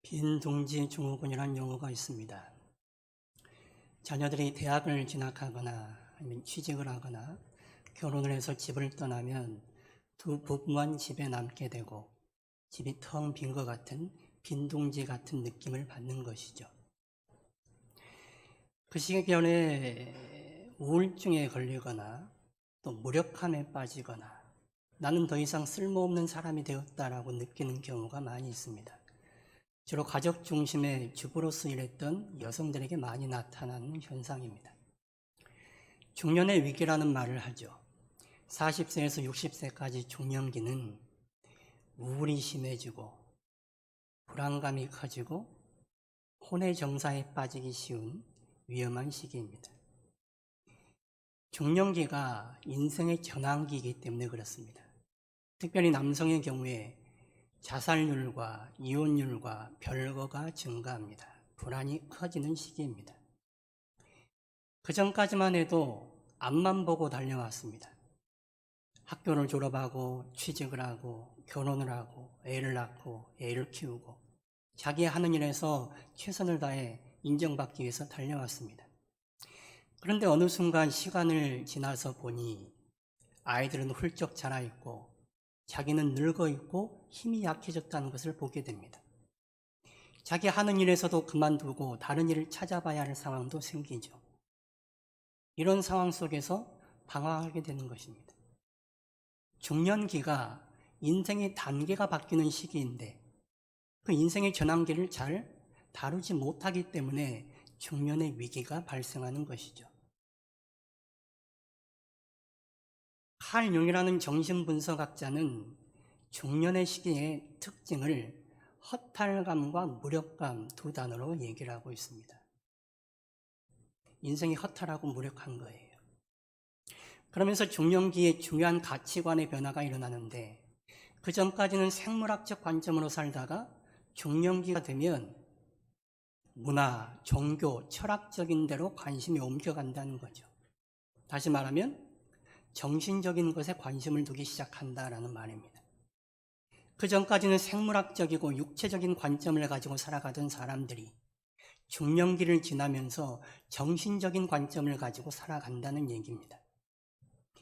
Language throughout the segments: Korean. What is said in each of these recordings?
빈둥지 증후군이라는 용어가 있습니다. 자녀들이 대학을 진학하거나 아니면 취직을 하거나 결혼을 해서 집을 떠나면 두 부부만 집에 남게 되고 집이 텅 빈 것 같은 빈둥지 같은 느낌을 받는 것이죠. 그 시기에 우울증에 걸리거나 또 무력함에 빠지거나 나는 더 이상 쓸모없는 사람이 되었다라고 느끼는 경우가 많이 있습니다. 주로 가족 중심의 주부로서 일했던 여성들에게 많이 나타나는 현상입니다. 중년의 위기라는 말을 하죠. 40세에서 60세까지 중년기는 우울이 심해지고 불안감이 커지고 혼의 정사에 빠지기 쉬운 위험한 시기입니다. 중년기가 인생의 전환기이기 때문에 그렇습니다. 특별히 남성의 경우에 자살률과 이혼율과 별거가 증가합니다. 불안이 커지는 시기입니다. 그 전까지만 해도 앞만 보고 달려왔습니다. 학교를 졸업하고 취직을 하고 결혼을 하고 애를 낳고 애를 키우고 자기 하는 일에서 최선을 다해 인정받기 위해서 달려왔습니다. 그런데 어느 순간 시간을 지나서 보니 아이들은 훌쩍 자라있고 자기는 늙어있고 힘이 약해졌다는 것을 보게 됩니다. 자기 하는 일에서도 그만두고 다른 일을 찾아봐야 할 상황도 생기죠. 이런 상황 속에서 방황하게 되는 것입니다. 중년기가 인생의 단계가 바뀌는 시기인데 그 인생의 전환기를 잘 다루지 못하기 때문에 중년의 위기가 발생하는 것이죠. 칼 융이라는 정신분석학자는 중년의 시기의 특징을 허탈감과 무력감 두 단어로 얘기를 하고 있습니다. 인생이 허탈하고 무력한 거예요. 그러면서 중년기에 중요한 가치관의 변화가 일어나는데 그 전까지는 생물학적 관점으로 살다가 중년기가 되면 문화, 종교, 철학적인 데로 관심이 옮겨간다는 거죠. 다시 말하면 정신적인 것에 관심을 두기 시작한다라는 말입니다. 그 전까지는 생물학적이고 육체적인 관점을 가지고 살아가던 사람들이 중년기를 지나면서 정신적인 관점을 가지고 살아간다는 얘기입니다.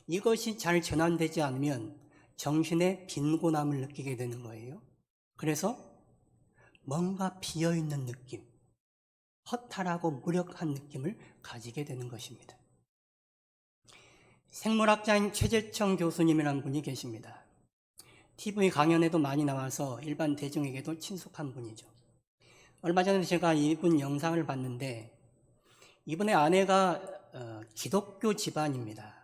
이것이 잘 전환되지 않으면 정신의 빈곤함을 느끼게 되는 거예요. 그래서 뭔가 비어있는 느낌, 허탈하고 무력한 느낌을 가지게 되는 것입니다. 생물학자인 최재청 교수님이라는 분이 계십니다. TV 강연에도 많이 나와서 일반 대중에게도 친숙한 분이죠. 얼마 전에 제가 이분 영상을 봤는데 이분의 아내가 기독교 집안입니다.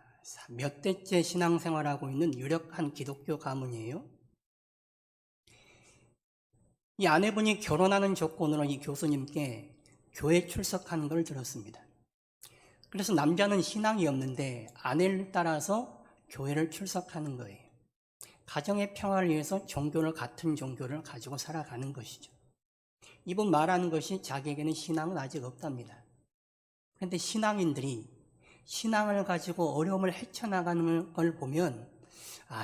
몇 대째 신앙생활하고 있는 유력한 기독교 가문이에요. 이 아내분이 결혼하는 조건으로 이 교수님께 교회 출석하는 걸 들었습니다. 그래서 남자는 신앙이 없는데 아내를 따라서 교회를 출석하는 거예요. 가정의 평화를 위해서 같은 종교를 가지고 살아가는 것이죠. 이분 말하는 것이 자기에게는 신앙은 아직 없답니다. 그런데 신앙인들이 신앙을 가지고 어려움을 헤쳐나가는 걸 보면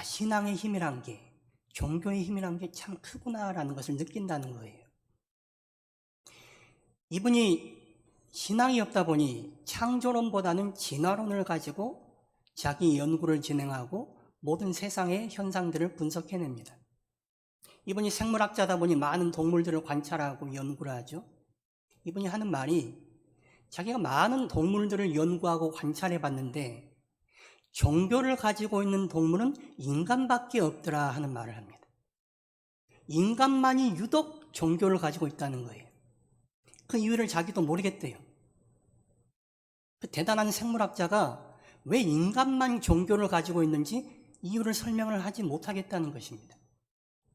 신앙의 힘이란 게, 종교의 힘이란 게 참 크구나라는 것을 느낀다는 거예요. 이분이 신앙이 없다 보니 창조론보다는 진화론을 가지고 자기 연구를 진행하고 모든 세상의 현상들을 분석해냅니다. 이분이 생물학자다 보니 많은 동물들을 관찰하고 연구를 하죠. 이분이 하는 말이 자기가 많은 동물들을 연구하고 관찰해 봤는데 종교를 가지고 있는 동물은 인간밖에 없더라 하는 말을 합니다. 인간만이 유독 종교를 가지고 있다는 거예요. 그 이유를 자기도 모르겠대요. 그 대단한 생물학자가 왜 인간만 종교를 가지고 있는지 이유를 설명을 하지 못하겠다는 것입니다.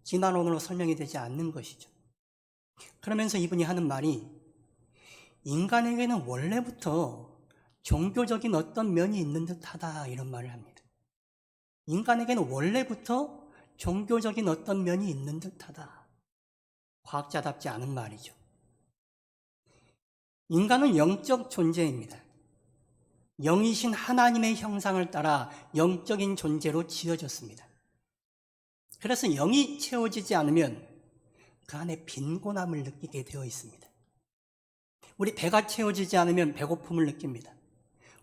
진화론으로 설명이 되지 않는 것이죠. 그러면서 이분이 하는 말이 인간에게는 원래부터 종교적인 어떤 면이 있는 듯하다 이런 말을 합니다. 인간에게는 원래부터 종교적인 어떤 면이 있는 듯하다. 과학자답지 않은 말이죠. 인간은 영적 존재입니다. 영이신 하나님의 형상을 따라 영적인 존재로 지어졌습니다. 그래서 영이 채워지지 않으면 그 안에 빈곤함을 느끼게 되어 있습니다. 우리 배가 채워지지 않으면 배고픔을 느낍니다.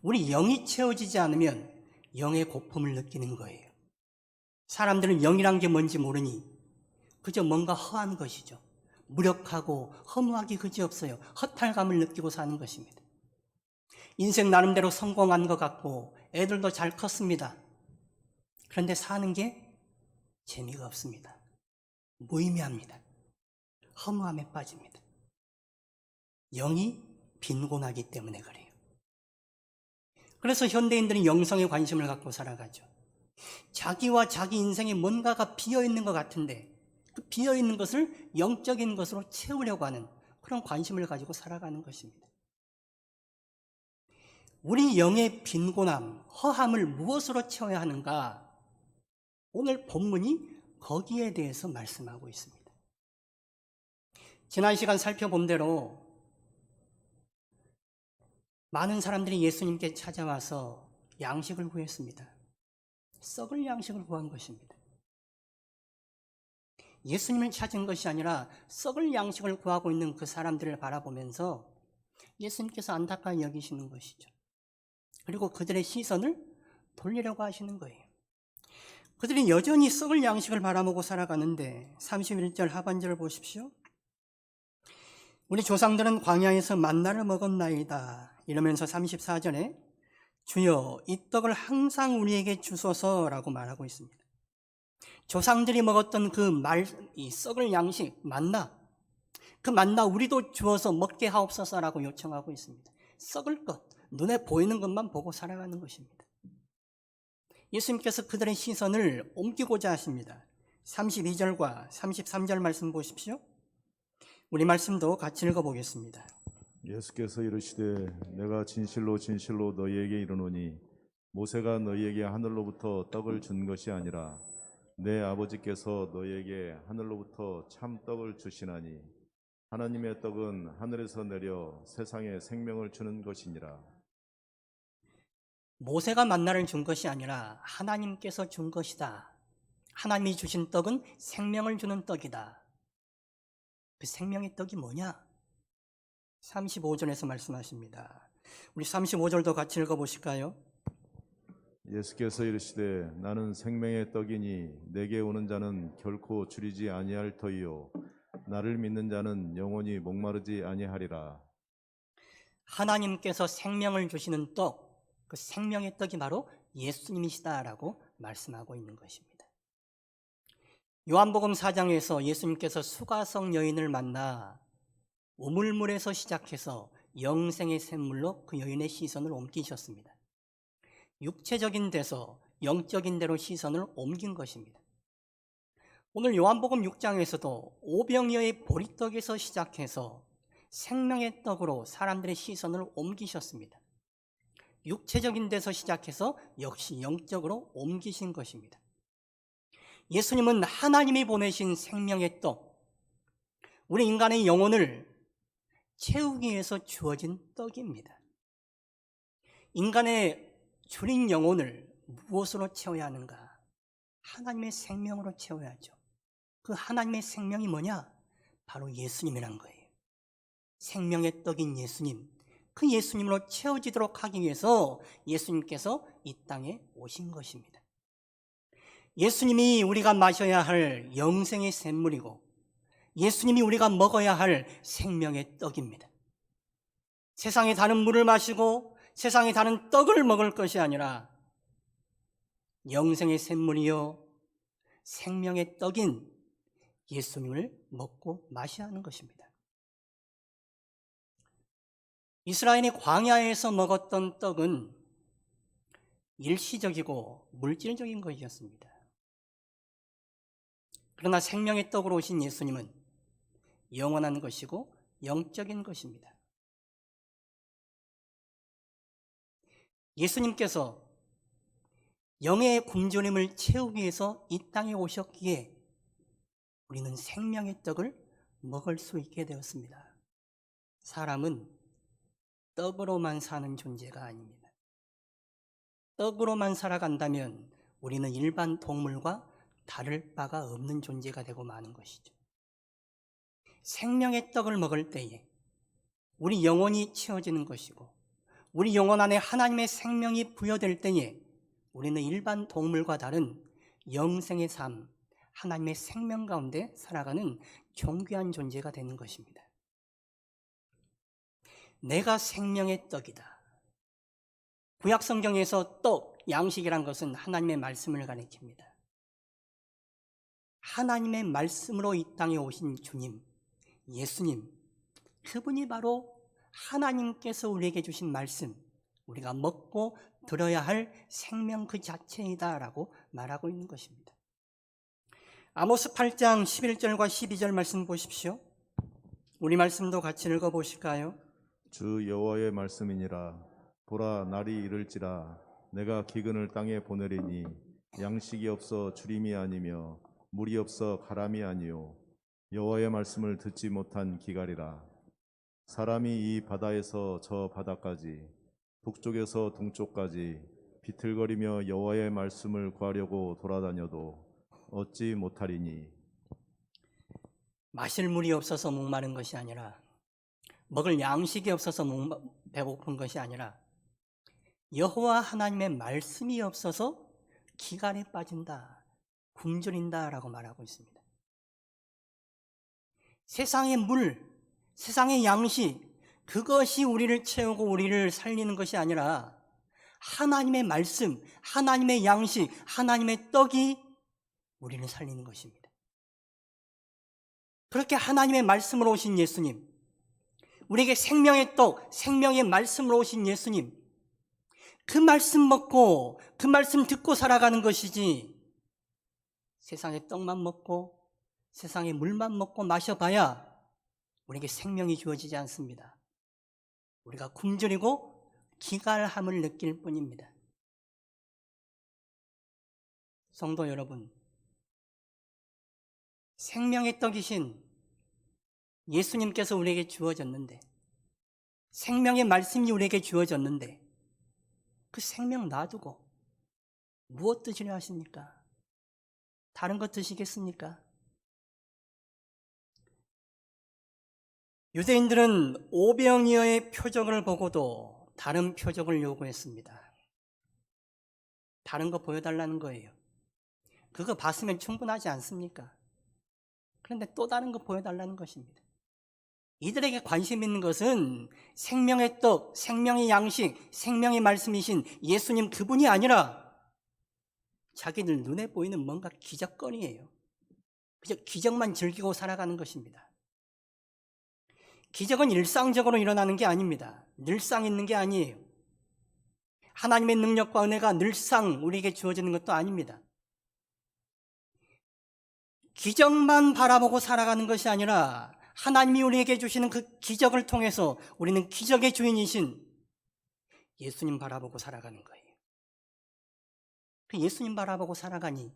우리 영이 채워지지 않으면 영의 고품을 느끼는 거예요. 사람들은 영이란 게 뭔지 모르니 그저 뭔가 허한 것이죠. 무력하고 허무하기 그지없어요. 허탈감을 느끼고 사는 것입니다. 인생 나름대로 성공한 것 같고 애들도 잘 컸습니다. 그런데 사는 게 재미가 없습니다. 무의미합니다. 허무함에 빠집니다. 영이 빈곤하기 때문에 그래요. 그래서 현대인들은 영성에 관심을 갖고 살아가죠. 자기와 자기 인생에 뭔가가 비어있는 것 같은데 그 비어있는 것을 영적인 것으로 채우려고 하는 그런 관심을 가지고 살아가는 것입니다. 우리 영의 빈곤함, 허함을 무엇으로 채워야 하는가? 오늘 본문이 거기에 대해서 말씀하고 있습니다. 지난 시간 살펴본 대로 많은 사람들이 예수님께 찾아와서 양식을 구했습니다. 썩을 양식을 구한 것입니다. 예수님을 찾은 것이 아니라 썩을 양식을 구하고 있는 그 사람들을 바라보면서 예수님께서 안타까이 여기시는 것이죠. 그리고 그들의 시선을 돌리려고 하시는 거예요. 그들이 여전히 썩을 양식을 바라보고 살아가는데 31절 하반절을 보십시오. 우리 조상들은 광야에서 만나를 먹었나이다 이러면서 34절에 주여 이 떡을 항상 우리에게 주소서라고 말하고 있습니다. 조상들이 먹었던 이 썩을 양식 만나, 그 만나 우리도 주어서 먹게 하옵소서라고 요청하고 있습니다. 썩을 것, 눈에 보이는 것만 보고 살아가는 것입니다. 예수님께서 그들의 시선을 옮기고자 하십니다. 32절과 33절 말씀 보십시오. 우리 말씀도 같이 읽어보겠습니다. 예수께서 이르시되 내가 진실로 진실로 너희에게 이르노니 모세가 너희에게 하늘로부터 떡을 준 것이 아니라 내 아버지께서 너희에게 하늘로부터 참 떡을 주시나니 하나님의 떡은 하늘에서 내려 세상에 생명을 주는 것이니라. 모세가 만나를 준 것이 아니라 하나님께서 준 것이다. 하나님이 주신 떡은 생명을 주는 떡이다. 그 생명의 떡이 뭐냐? 35절에서 말씀하십니다. 우리 35절도 같이 읽어보실까요? 예수께서 이르시되 나는 생명의 떡이니 내게 오는 자는 결코 줄이지 아니할 터이요 나를 믿는 자는 영원히 목마르지 아니하리라. 하나님께서 생명을 주시는 떡, 그 생명의 떡이 바로 예수님이시다라고 말씀하고 있는 것입니다. 요한복음 4장에서 예수님께서 수가성 여인을 만나 우물물에서 시작해서 영생의 샘물로 그 여인의 시선을 옮기셨습니다. 육체적인 데서 영적인 데로 시선을 옮긴 것입니다. 오늘 요한복음 6장에서도 오병이어의 보리떡에서 시작해서 생명의 떡으로 사람들의 시선을 옮기셨습니다. 육체적인 데서 시작해서 역시 영적으로 옮기신 것입니다. 예수님은 하나님이 보내신 생명의 떡, 우리 인간의 영혼을 채우기 위해서 주어진 떡입니다. 인간의 줄인 영혼을 무엇으로 채워야 하는가? 하나님의 생명으로 채워야죠. 그 하나님의 생명이 뭐냐? 바로 예수님이란 거예요. 생명의 떡인 예수님, 그 예수님으로 채워지도록 하기 위해서 예수님께서 이 땅에 오신 것입니다. 예수님이 우리가 마셔야 할 영생의 샘물이고 예수님이 우리가 먹어야 할 생명의 떡입니다. 세상에 다른 물을 마시고 세상에 다른 떡을 먹을 것이 아니라 영생의 샘물이요 생명의 떡인 예수님을 먹고 마셔야 하는 것입니다. 이스라엘이 광야에서 먹었던 떡은 일시적이고 물질적인 것이었습니다. 그러나 생명의 떡으로 오신 예수님은 영원한 것이고 영적인 것입니다. 예수님께서 영의 굶주림을 채우기 위해서 이 땅에 오셨기에 우리는 생명의 떡을 먹을 수 있게 되었습니다. 사람은 떡으로만 사는 존재가 아닙니다. 떡으로만 살아간다면 우리는 일반 동물과 다를 바가 없는 존재가 되고 마는 것이죠. 생명의 떡을 먹을 때에 우리 영혼이 채워지는 것이고 우리 영혼 안에 하나님의 생명이 부여될 때에 우리는 일반 동물과 다른 영생의 삶, 하나님의 생명 가운데 살아가는 존귀한 존재가 되는 것입니다. 내가 생명의 떡이다. 구약 성경에서 떡, 양식이란 것은 하나님의 말씀을 가리킵니다. 하나님의 말씀으로 이 땅에 오신 주님, 예수님, 그분이 바로 하나님께서 우리에게 주신 말씀, 우리가 먹고 들어야 할 생명 그 자체이다라고 말하고 있는 것입니다. 아모스 8장 11절과 12절 말씀 보십시오. 우리 말씀도 같이 읽어보실까요? 주 여호와의 말씀이니라. 보라, 날이 이를지라. 내가 기근을 땅에 보내리니 양식이 없어 주림이 아니며 물이 없어 가람이 아니요 여호와의 말씀을 듣지 못한 기갈이라. 사람이 이 바다에서 저 바다까지 북쪽에서 동쪽까지 비틀거리며 여호와의 말씀을 구하려고 돌아다녀도 얻지 못하리니. 마실 물이 없어서 목마른 것이 아니라 먹을 양식이 없어서 배고픈 것이 아니라 여호와 하나님의 말씀이 없어서 기갈에 빠진다, 굶주린다라고 말하고 있습니다. 세상의 물, 세상의 양식, 그것이 우리를 채우고 우리를 살리는 것이 아니라 하나님의 말씀, 하나님의 양식, 하나님의 떡이 우리를 살리는 것입니다. 그렇게 하나님의 말씀으로 오신 예수님, 우리에게 생명의 떡, 생명의 말씀으로 오신 예수님, 그 말씀 먹고 그 말씀 듣고 살아가는 것이지 세상의 떡만 먹고 세상의 물만 먹고 마셔봐야 우리에게 생명이 주어지지 않습니다. 우리가 굶주리고 기갈함을 느낄 뿐입니다. 성도 여러분, 생명의 떡이신 예수님께서 우리에게 주어졌는데, 생명의 말씀이 우리에게 주어졌는데 그 생명 놔두고 무엇 드시려 하십니까? 다른 것 드시겠습니까? 유대인들은 오병이어의 표적을 보고도 다른 표적을 요구했습니다. 다른 거 보여달라는 거예요. 그거 봤으면 충분하지 않습니까? 그런데 또 다른 거 보여달라는 것입니다. 이들에게 관심 있는 것은 생명의 떡, 생명의 양식, 생명의 말씀이신 예수님 그분이 아니라 자기들 눈에 보이는 뭔가 기적거리예요. 그저 기적만 즐기고 살아가는 것입니다. 기적은 일상적으로 일어나는 게 아닙니다. 늘상 있는 게 아니에요. 하나님의 능력과 은혜가 늘상 우리에게 주어지는 것도 아닙니다. 기적만 바라보고 살아가는 것이 아니라 하나님이 우리에게 주시는 그 기적을 통해서 우리는 기적의 주인이신 예수님 바라보고 살아가는 거예요. 그 예수님 바라보고 살아가니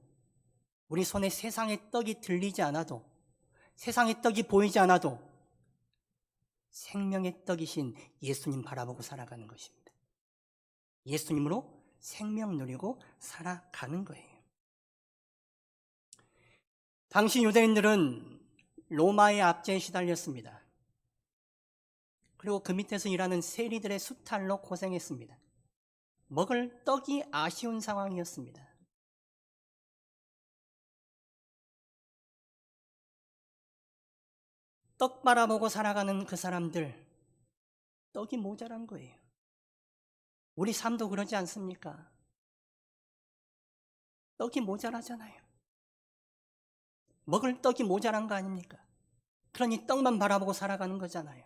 우리 손에 세상의 떡이 들리지 않아도, 세상의 떡이 보이지 않아도 생명의 떡이신 예수님 바라보고 살아가는 것입니다. 예수님으로 생명 누리고 살아가는 거예요. 당시 유대인들은 로마의 압제에 시달렸습니다. 그리고 그 밑에서 일하는 세리들의 수탈로 고생했습니다. 먹을 떡이 아쉬운 상황이었습니다. 떡 바라보고 살아가는 그 사람들, 떡이 모자란 거예요. 우리 삶도 그러지 않습니까? 떡이 모자라잖아요. 먹을 떡이 모자란 거 아닙니까? 그러니 떡만 바라보고 살아가는 거잖아요.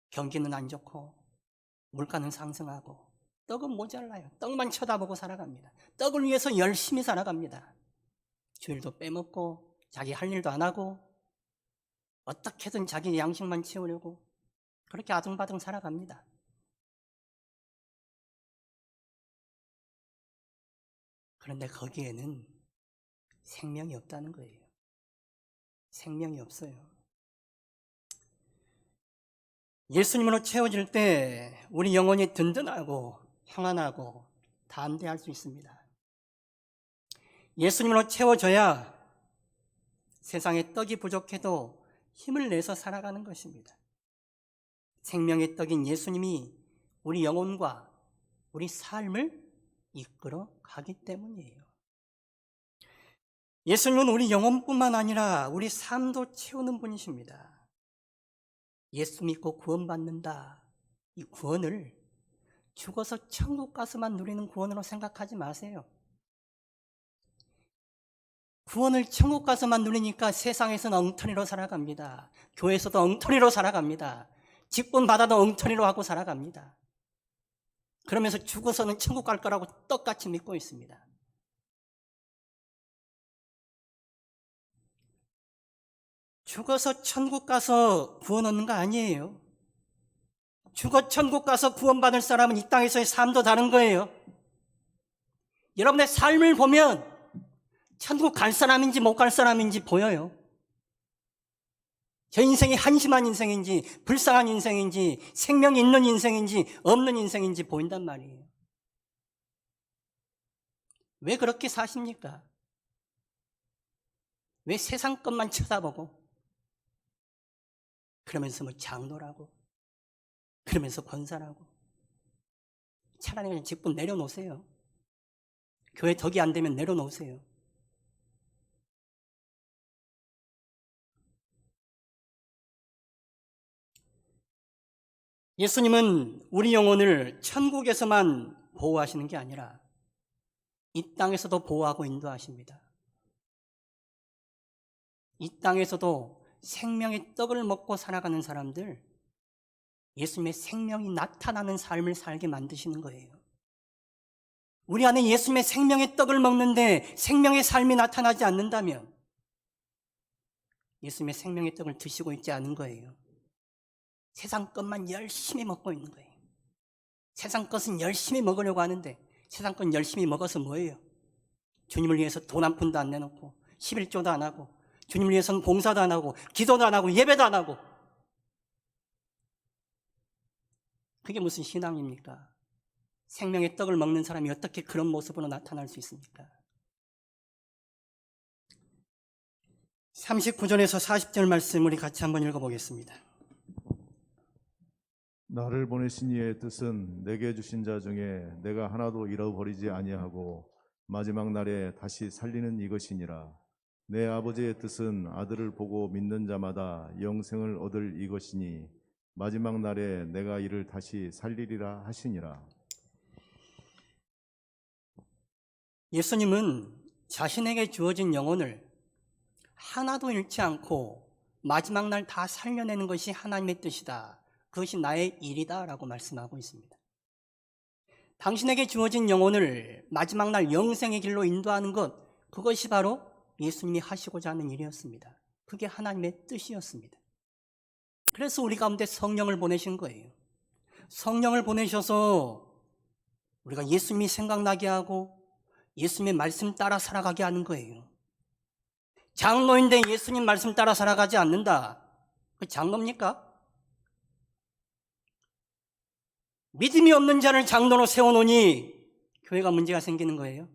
경기는 안 좋고 물가는 상승하고 떡은 모자라요. 떡만 쳐다보고 살아갑니다. 떡을 위해서 열심히 살아갑니다. 주일도 빼먹고 자기 할 일도 안 하고 어떻게든 자기 양식만 채우려고 그렇게 아등바등 살아갑니다. 그런데 거기에는 생명이 없다는 거예요. 생명이 없어요. 예수님으로 채워질 때 우리 영혼이 든든하고 평안하고 담대할 수 있습니다. 예수님으로 채워져야 세상에 떡이 부족해도 힘을 내서 살아가는 것입니다. 생명의 떡인 예수님이 우리 영혼과 우리 삶을 이끌어 가기 때문이에요. 예수님은 우리 영혼뿐만 아니라 우리 삶도 채우는 분이십니다. 예수 믿고 구원받는다. 이 구원을 죽어서 천국 가서만 누리는 구원으로 생각하지 마세요. 구원을 천국 가서만 누리니까 세상에서는 엉터리로 살아갑니다. 교회에서도 엉터리로 살아갑니다. 직분 받아도 엉터리로 하고 살아갑니다. 그러면서 죽어서는 천국 갈 거라고 떡같이 믿고 있습니다. 죽어서 천국 가서 구원 얻는 거 아니에요. 죽어 천국 가서 구원받을 사람은 이 땅에서의 삶도 다른 거예요. 여러분의 삶을 보면 천국 갈 사람인지 못 갈 사람인지 보여요. 저 인생이 한심한 인생인지 불쌍한 인생인지 생명이 있는 인생인지 없는 인생인지 보인단 말이에요. 왜 그렇게 사십니까? 왜 세상 것만 쳐다보고 그러면서 뭐 장로라고 그러면서 권사라고 차라리 그냥 직분 내려놓으세요. 교회 덕이 안 되면 내려놓으세요. 예수님은 우리 영혼을 천국에서만 보호하시는 게 아니라 이 땅에서도 보호하고 인도하십니다. 이 땅에서도 생명의 떡을 먹고 살아가는 사람들, 예수님의 생명이 나타나는 삶을 살게 만드시는 거예요. 우리 안에 예수님의 생명의 떡을 먹는데 생명의 삶이 나타나지 않는다면 예수님의 생명의 떡을 드시고 있지 않은 거예요. 세상 것만 열심히 먹고 있는 거예요. 세상 것은 열심히 먹으려고 하는데 세상 것 열심히 먹어서 뭐예요? 주님을 위해서 돈 한 푼도 안 내놓고 11조도 안 하고 주님을 위해서는 봉사도 안 하고 기도도 안 하고 예배도 안 하고 그게 무슨 신앙입니까? 생명의 떡을 먹는 사람이 어떻게 그런 모습으로 나타날 수 있습니까? 39절에서 40절 말씀 우리 같이 한번 읽어보겠습니다. 나를 보내신 이의 뜻은 내게 주신 자 중에 내가 하나도 잃어버리지 아니하고 마지막 날에 다시 살리는 이것이니라. 내 아버지의 뜻은 아들을 보고 믿는 자마다 영생을 얻을 이것이니 마지막 날에 내가 이를 다시 살리리라 하시니라. 예수님은 자신에게 주어진 영혼을 하나도 잃지 않고 마지막 날 다 살려내는 것이 하나님의 뜻이다. 그것이 나의 일이다 라고 말씀하고 있습니다. 당신에게 주어진 영혼을 마지막 날 영생의 길로 인도하는 것, 그것이 바로 예수님이 하시고자 하는 일이었습니다. 그게 하나님의 뜻이었습니다. 그래서 우리 가운데 성령을 보내신 거예요. 성령을 보내셔서 우리가 예수님이 생각나게 하고 예수님의 말씀 따라 살아가게 하는 거예요. 장로인데 예수님 말씀 따라 살아가지 않는다. 그 장로입니까? 믿음이 없는 자를 장로로 세워놓으니 교회가 문제가 생기는 거예요.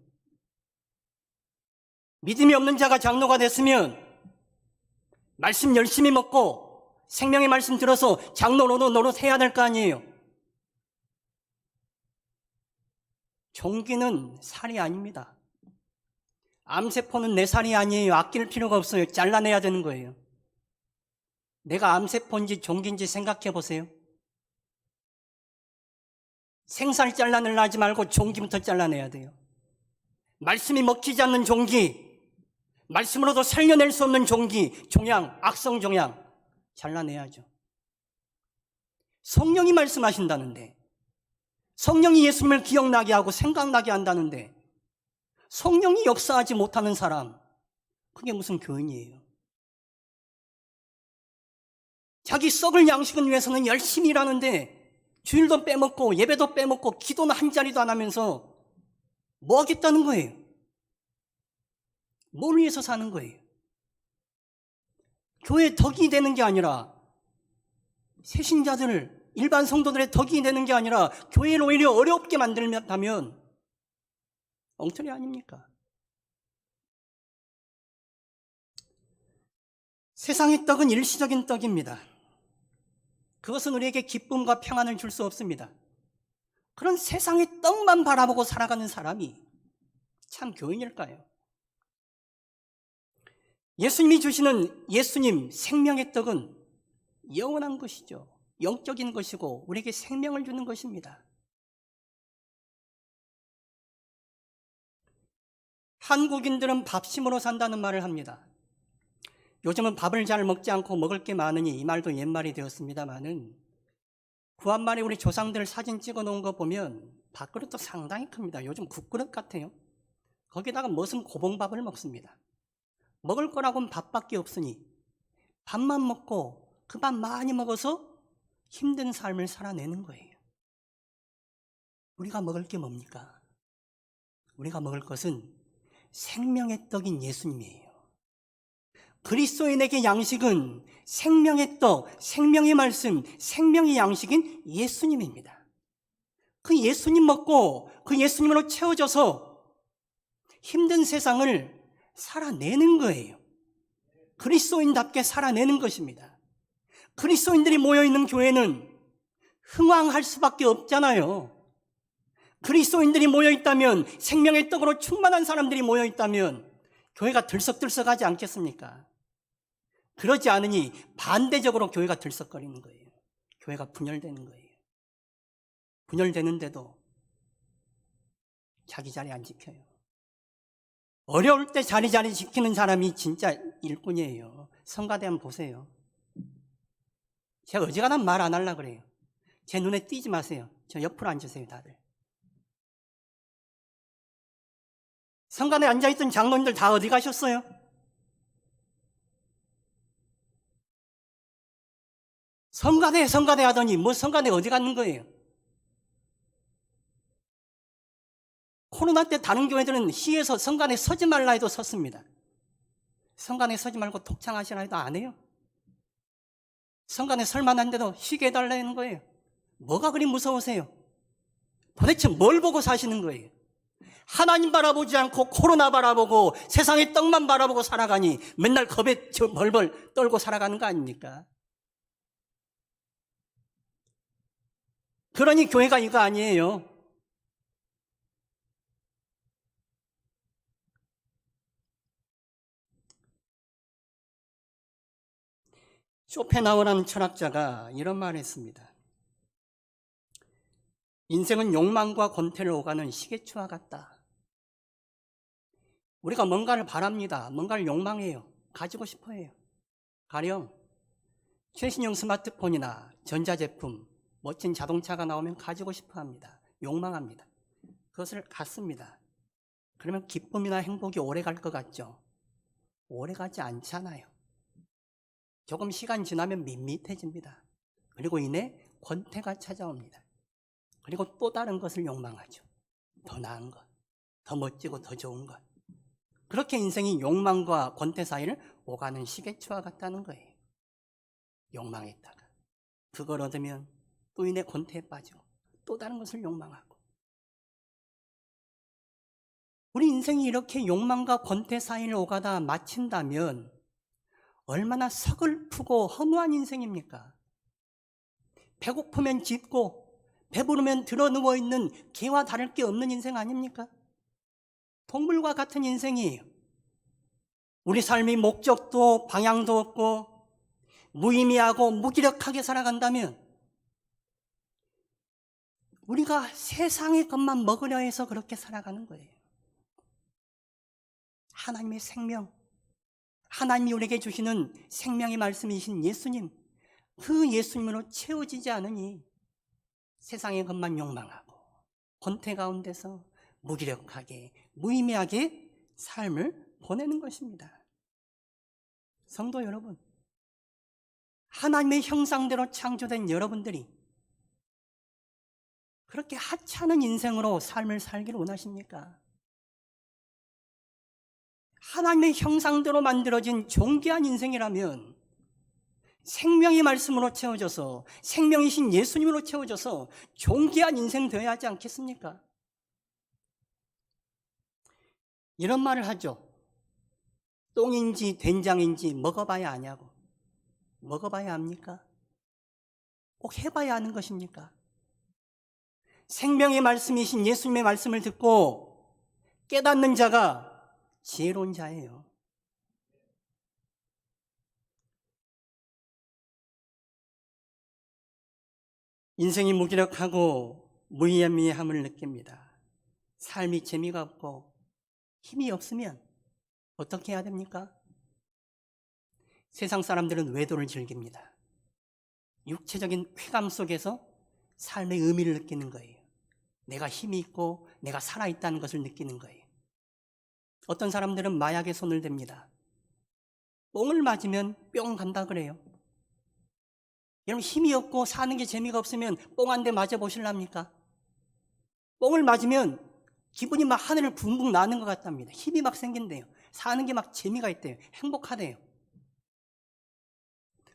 믿음이 없는 자가 장로가 됐으면 말씀 열심히 먹고 생명의 말씀 들어서 장로 노릇해야 될 거 아니에요. 종기는 살이 아닙니다. 암세포는 내 살이 아니에요. 아낄 필요가 없어요. 잘라내야 되는 거예요. 내가 암세포인지 종기인지 생각해 보세요. 생살 잘라내려 하지 말고 종기부터 잘라내야 돼요. 말씀이 먹히지 않는 종기, 말씀으로도 살려낼 수 없는 종기, 종양, 악성 종양 잘라내야죠. 성령이 말씀하신다는데, 성령이 예수님을 기억나게 하고 생각나게 한다는데 성령이 역사하지 못하는 사람, 그게 무슨 교인이에요? 자기 썩을 양식은 위해서는 열심히 일하는데 주일도 빼먹고 예배도 빼먹고 기도는 한 자리도 안 하면서 뭐 하겠다는 거예요? 뭘 위해서 사는 거예요? 교회의 덕이 되는 게 아니라 새신자들, 일반 성도들의 덕이 되는 게 아니라 교회를 오히려 어렵게 만들다면 엉터리 아닙니까? 세상의 떡은 일시적인 떡입니다. 그것은 우리에게 기쁨과 평안을 줄 수 없습니다. 그런 세상의 떡만 바라보고 살아가는 사람이 참 교인일까요? 예수님이 주시는 예수님 생명의 떡은 영원한 것이죠. 영적인 것이고 우리에게 생명을 주는 것입니다. 한국인들은 밥심으로 산다는 말을 합니다. 요즘은 밥을 잘 먹지 않고 먹을 게 많으니 이 말도 옛말이 되었습니다마는 구한말에 우리 조상들 사진 찍어 놓은 거 보면 밥그릇도 상당히 큽니다. 요즘 국그릇 같아요. 거기다가 무슨 고봉밥을 먹습니다. 먹을 거라고는 밥밖에 없으니 밥만 먹고 그 밥 많이 먹어서 힘든 삶을 살아내는 거예요. 우리가 먹을 게 뭡니까? 우리가 먹을 것은 생명의 떡인 예수님이에요. 그리스도인에게 양식은 생명의 떡, 생명의 말씀, 생명의 양식인 예수님입니다. 그 예수님 먹고 그 예수님으로 채워져서 힘든 세상을 살아내는 거예요. 그리스도인답게 살아내는 것입니다. 그리스도인들이 모여있는 교회는 흥왕할 수밖에 없잖아요. 그리스도인들이 모여있다면, 생명의 떡으로 충만한 사람들이 모여있다면 교회가 들썩들썩하지 않겠습니까? 그러지 않으니 반대적으로 교회가 들썩거리는 거예요. 교회가 분열되는 거예요. 분열되는데도 자기 자리 안 지켜요. 어려울 때 자리 지키는 사람이 진짜 일꾼이에요. 성가대 한번 보세요. 제가 어지간한 말 안 하려고 그래요. 제 눈에 띄지 마세요. 저 옆으로 앉으세요, 다들. 성가대에 앉아있던 장로님들 다 어디 가셨어요? 성가대 하더니 뭐 성가대 어디 갔는 거예요? 코로나 때 다른 교회들은 시에서 성가대 서지 말라 해도 섰습니다. 성가대 서지 말고 독창하시라 해도 안 해요. 성가대 설만한데도 쉬게 해달라는 거예요. 뭐가 그리 무서우세요? 도대체 뭘 보고 사시는 거예요? 하나님 바라보지 않고 코로나 바라보고 세상의 떡만 바라보고 살아가니 맨날 겁에 벌벌 떨고 살아가는 거 아닙니까? 그러니 교회가 이거 아니에요. 쇼펜하우라는 철학자가 이런 말을 했습니다. 인생은 욕망과 권태를 오가는 시계추와 같다. 우리가 뭔가를 바랍니다. 뭔가를 욕망해요. 가지고 싶어 해요. 가령 최신형 스마트폰이나 전자제품, 멋진 자동차가 나오면 가지고 싶어 합니다. 욕망합니다. 그것을 갖습니다. 그러면 기쁨이나 행복이 오래 갈 것 같죠? 오래 가지 않잖아요. 조금 시간 지나면 밋밋해집니다. 그리고 이내 권태가 찾아옵니다. 그리고 또 다른 것을 욕망하죠. 더 나은 것, 더 멋지고 더 좋은 것. 그렇게 인생이 욕망과 권태 사이를 오가는 시계추와 같다는 거예요. 욕망했다가 그걸 얻으면 또 이내 권태에 빠지고 또 다른 것을 욕망하고. 우리 인생이 이렇게 욕망과 권태 사이를 오가다 마친다면 얼마나 서글프고 허무한 인생입니까? 배고프면 짖고 배부르면 들어 누워있는 개와 다를 게 없는 인생 아닙니까? 동물과 같은 인생이에요. 우리 삶이 목적도 방향도 없고 무의미하고 무기력하게 살아간다면 우리가 세상의 것만 먹으려 해서 그렇게 살아가는 거예요. 하나님의 생명, 하나님이 우리에게 주시는 생명의 말씀이신 예수님, 그 예수님으로 채워지지 않으니 세상의 것만 욕망하고 권태 가운데서 무기력하게 무의미하게 삶을 보내는 것입니다. 성도 여러분, 하나님의 형상대로 창조된 여러분들이 그렇게 하찮은 인생으로 삶을 살기를 원하십니까? 하나님의 형상대로 만들어진 존귀한 인생이라면 생명의 말씀으로 채워져서 생명이신 예수님으로 채워져서 존귀한 인생 되어야 하지 않겠습니까? 이런 말을 하죠. 똥인지 된장인지 먹어봐야 아냐고. 먹어봐야 합니까? 꼭 해봐야 하는 것입니까? 생명의 말씀이신 예수님의 말씀을 듣고 깨닫는 자가 지혜로운 자예요. 인생이 무기력하고 무의미함을 느낍니다. 삶이 재미가 없고 힘이 없으면 어떻게 해야 됩니까? 세상 사람들은 외도를 즐깁니다. 육체적인 쾌감 속에서 삶의 의미를 느끼는 거예요. 내가 힘이 있고 내가 살아있다는 것을 느끼는 거예요. 어떤 사람들은 마약에 손을 댑니다. 뽕을 맞으면 뿅 간다 그래요. 여러분, 힘이 없고 사는 게 재미가 없으면 뽕 한 대 맞아보실랍니까? 뽕을 맞으면 기분이 막 하늘을 붕붕 나는 것 같답니다. 힘이 막 생긴대요. 사는 게 막 재미가 있대요. 행복하대요.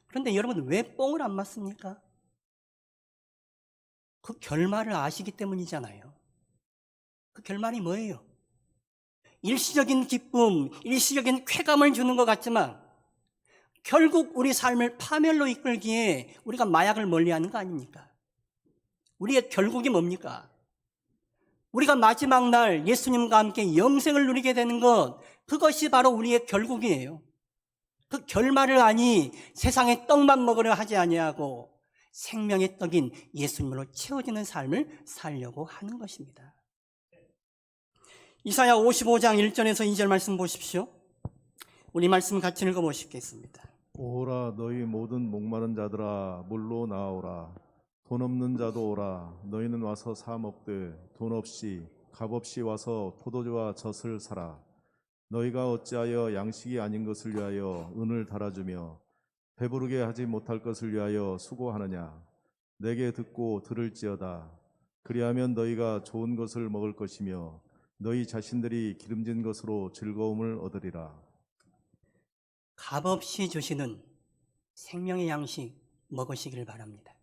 그런데 여러분, 왜 뽕을 안 맞습니까? 그 결말을 아시기 때문이잖아요. 그 결말이 뭐예요? 일시적인 기쁨, 일시적인 쾌감을 주는 것 같지만 결국 우리 삶을 파멸로 이끌기에 우리가 마약을 멀리하는 거 아닙니까? 우리의 결국이 뭡니까? 우리가 마지막 날 예수님과 함께 영생을 누리게 되는 것, 그것이 바로 우리의 결국이에요. 그 결말을 아니 세상의 떡만 먹으려 하지 아니하고 생명의 떡인 예수님으로 채워지는 삶을 살려고 하는 것입니다. 이사야 55장 1절에서 2절 말씀 보십시오. 우리 말씀 같이 읽어보시겠습니다. 오라 너희 모든 목마른 자들아 물로 나오라. 돈 없는 자도 오라. 너희는 와서 사 먹되 돈 없이 값 없이 와서 포도주와 젖을 사라. 너희가 어찌하여 양식이 아닌 것을 위하여 은을 달아주며 배부르게 하지 못할 것을 위하여 수고하느냐. 내게 듣고 들을지어다. 그리하면 너희가 좋은 것을 먹을 것이며 너희 자신들이 기름진 것으로 즐거움을 얻으리라. 값없이 주시는 생명의 양식 먹으시길 바랍니다.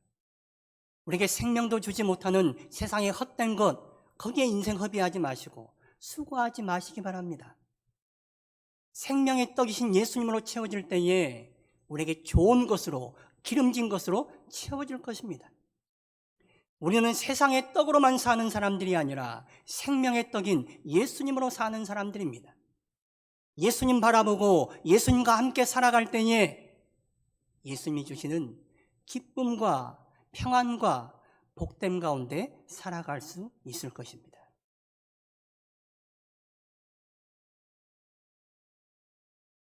우리에게 생명도 주지 못하는 세상의 헛된 것, 거기에 인생 허비하지 마시고 수고하지 마시기 바랍니다. 생명의 떡이신 예수님으로 채워질 때에 우리에게 좋은 것으로, 기름진 것으로 채워질 것입니다. 우리는 세상의 떡으로만 사는 사람들이 아니라 생명의 떡인 예수님으로 사는 사람들입니다. 예수님 바라보고 예수님과 함께 살아갈 때에 예수님이 주시는 기쁨과 평안과 복됨 가운데 살아갈 수 있을 것입니다.